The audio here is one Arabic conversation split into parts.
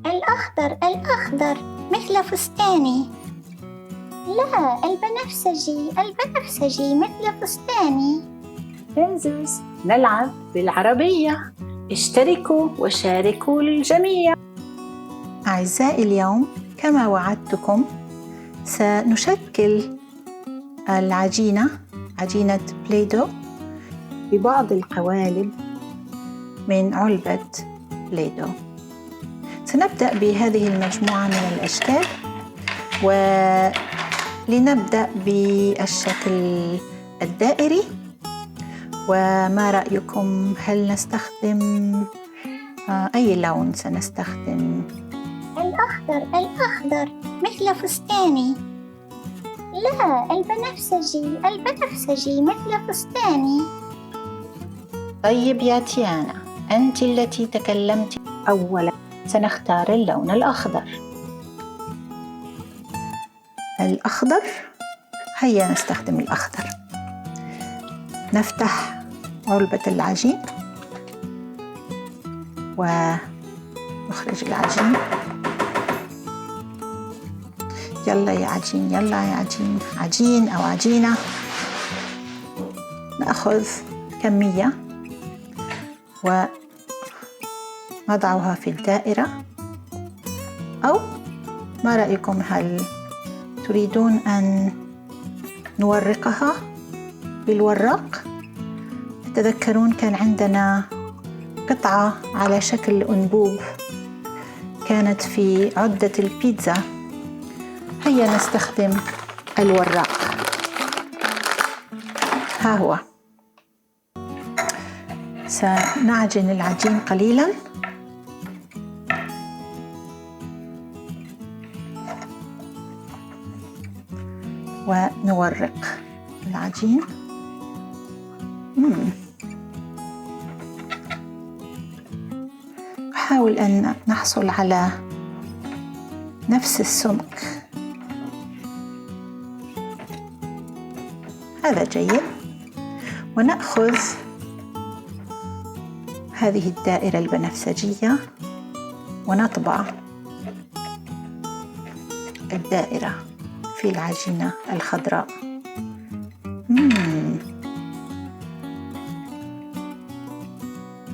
الأخضر الأخضر مثل فستاني. لا، البنفسجي مثل فستاني. انزل نلعب بالعربية، اشتركوا وشاركوا الجميع. أعزائي، اليوم كما وعدتكم سنشكل العجينة، عجينة بلاي-دو، ببعض القوالب من علبة بلاي-دو. سنبدأ بهذه المجموعة من الأشكال، ولنبدأ بالشكل الدائري. وما رأيكم، هل نستخدم أي لون سنستخدم؟ الأخضر مثل فستاني. لا، البنفسجي مثل فستاني. طيب يا تيانا، أنت التي تكلمت أولا، سنختار اللون الأخضر. الأخضر، هيا نستخدم الأخضر. نفتح علبة العجين ونخرج العجين. يلا يا عجين، يلا يا عجين، عجين أو عجينة. نأخذ كمية ونضعها في الدائرة، أو ما رأيكم، هل تريدون أن نورقها بالوراق؟ تتذكرون كان عندنا قطعة على شكل أنبوب كانت في عدة البيتزا. هيا نستخدم الوراق. ها هو. سنعجن العجين قليلا ونورق العجين. نحاول أن نحصل على نفس السمك. هذا جيد. ونأخذ هذه الدائرة البنفسجية ونطبع الدائرة في العجينة الخضراء.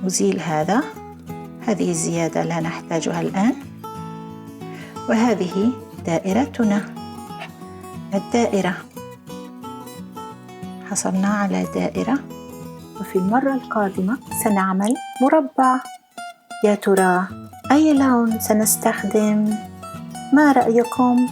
نزيل هذه الزيادة لا نحتاجها الآن. وهذه دائرتنا، الدائرة. حصلنا على دائرة، وفي المرة القادمة سنعمل مربع. يا ترى أي لون سنستخدم؟ ما رأيكم؟